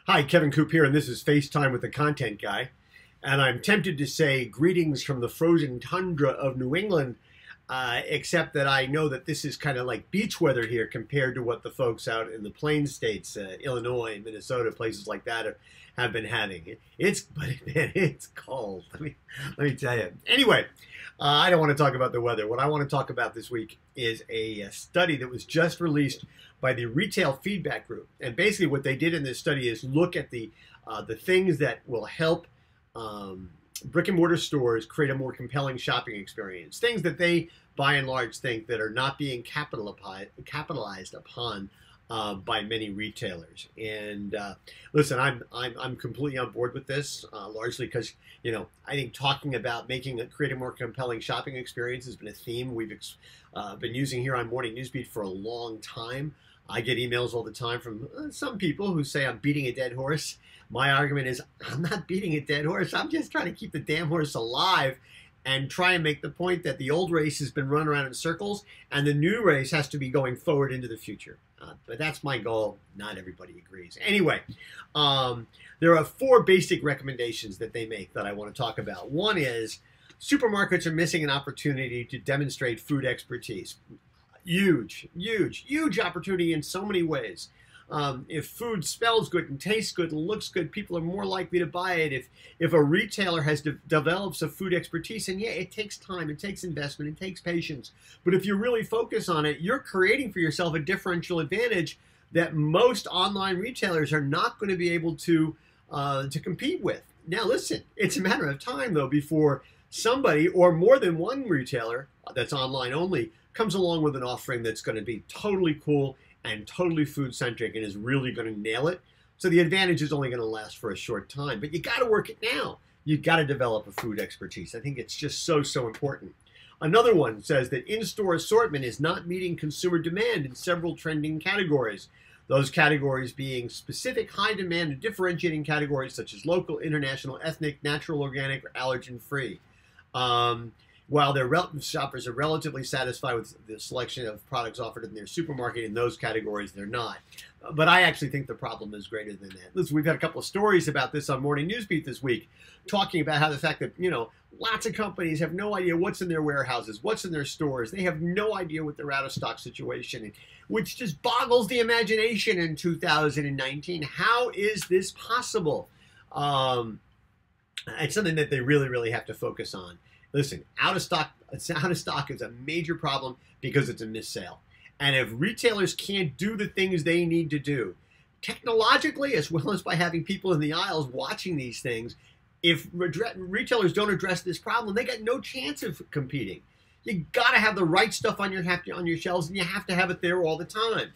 Hi, Kevin Coop here, and this is FaceTime with the Content Guy. And I'm tempted to say greetings from the frozen tundra of New England, except that I know that this is kind of like beach weather here compared to what the folks out in the Plains states, Illinois, Minnesota, places like that have been having. It's cold. Let me tell you. Anyway, I don't want to talk about the weather. What I want to talk about this week is a study that was just released by the Retail Feedback Group. And basically what they did in this study is look at the things that will help brick and mortar stores create a more compelling shopping experience. Things that they, by and large, think that are not being capitalized upon by many retailers. And listen, I'm completely on board with this, largely because I think talking about creating a more compelling shopping experience has been a theme we've been using here on Morning Newsbeat for a long time. I get emails all the time from some people who say I'm beating a dead horse. My argument is I'm not beating a dead horse. I'm just trying to keep the damn horse alive and try and make the point that the old race has been run around in circles and the new race has to be going forward into the future. But that's my goal. Not everybody agrees. Anyway, there are 4 basic recommendations that they make that I want to talk about. One is supermarkets are missing an opportunity to demonstrate food expertise. Huge opportunity in so many ways. If food smells good and tastes good and looks good, people are more likely to buy it. If a retailer develops a food expertise, and yeah, it takes time, it takes investment, it takes patience. But if you really focus on it, you're creating for yourself a differential advantage that most online retailers are not going to be able to compete with. Now, listen, it's a matter of time though before somebody or more than one retailer that's online only comes along with an offering that's going to be totally cool and totally food-centric and is really going to nail it. So the advantage is only going to last for a short time. But you got to work it now. You got to develop a food expertise. I think it's just so important. Another one says that in-store assortment is not meeting consumer demand in several trending categories. Those categories being specific high demand and differentiating categories such as local, international, ethnic, natural, organic, or allergen-free. While their shoppers are relatively satisfied with the selection of products offered in their supermarket in those categories, they're not. But I actually think the problem is greater than that. Listen, we've had a couple of stories about this on Morning Newsbeat this week, talking about how the fact that, lots of companies have no idea what's in their warehouses, what's in their stores. They have no idea what their out-of-stock situation, which just boggles the imagination in 2019. How is this possible? It's something that they really have to focus on. Listen, out of stock is a major problem because it's a missed sale. And if retailers can't do the things they need to do, technologically as well as by having people in the aisles watching these things, if retailers don't address this problem, they got no chance of competing. You got to have the right stuff on your shelves, and you have to have it there all the time.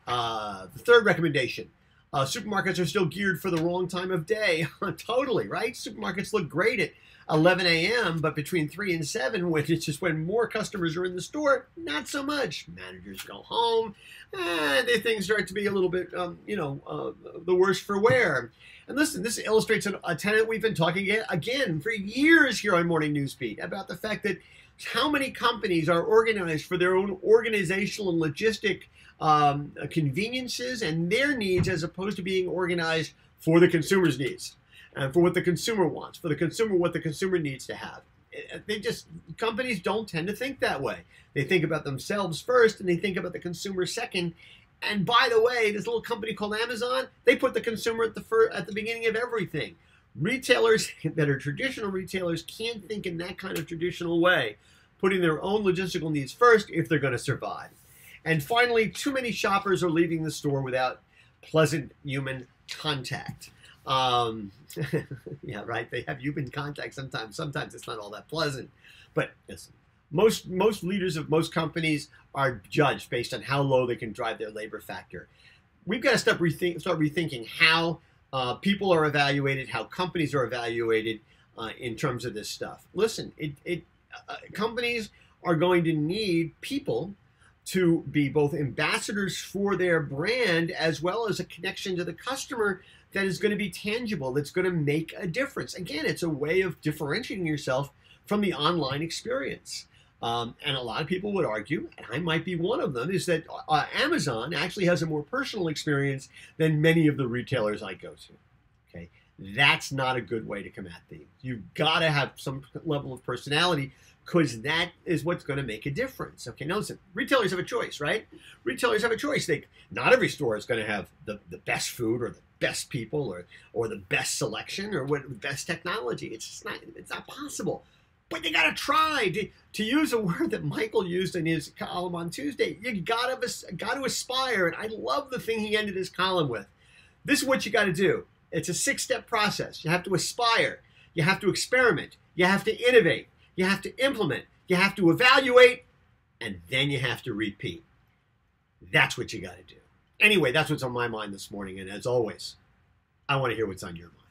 The third recommendation. Supermarkets are still geared for the wrong time of day. Totally, right? Supermarkets look great at 11 a.m., but between 3 and 7, which is just when more customers are in the store, not so much. Managers go home, things start to be a little bit, the worse for wear. And listen, this illustrates a tenet we've been talking again for years here on Morning Newsbeat about the fact that how many companies are organized for their own organizational and logistic conveniences and their needs as opposed to being organized for the consumer's needs. And for what the consumer wants, for the consumer, what the consumer needs to have. Companies don't tend to think that way. They think about themselves first and they think about the consumer second. And by the way, this little company called Amazon, they put the consumer at the beginning of everything. Retailers that are traditional retailers can't think in that kind of traditional way, putting their own logistical needs first if they're going to survive. And finally, too many shoppers are leaving the store without pleasant human contact. Yeah, right. They have human contact sometimes. Sometimes it's not all that pleasant. But listen, most leaders of most companies are judged based on how low they can drive their labor factor. We've got to start rethinking how people are evaluated, how companies are evaluated in terms of this stuff. Listen, companies are going to need people to be both ambassadors for their brand as well as a connection to the customer that is going to be tangible, that's going to make a difference. Again, it's a way of differentiating yourself from the online experience. And a lot of people would argue, and I might be one of them, is that Amazon actually has a more personal experience than many of the retailers I go to. Okay, that's not a good way to come at things. You've got to have some level of personality, because that is what's going to make a difference. Okay, now listen, retailers have a choice, right? Retailers have a choice. Not every store is going to have the best food or the best people or the best selection or the best technology. It's not possible. But they got to try. To use a word that Michael used in his column on Tuesday, you got to aspire. And I love the thing he ended his column with. This is what you got to do. It's a 6-step process. You have to aspire. You have to experiment. You have to innovate. You have to implement, you have to evaluate, and then you have to repeat. That's what you got to do. Anyway, that's what's on my mind this morning. And as always, I want to hear what's on your mind.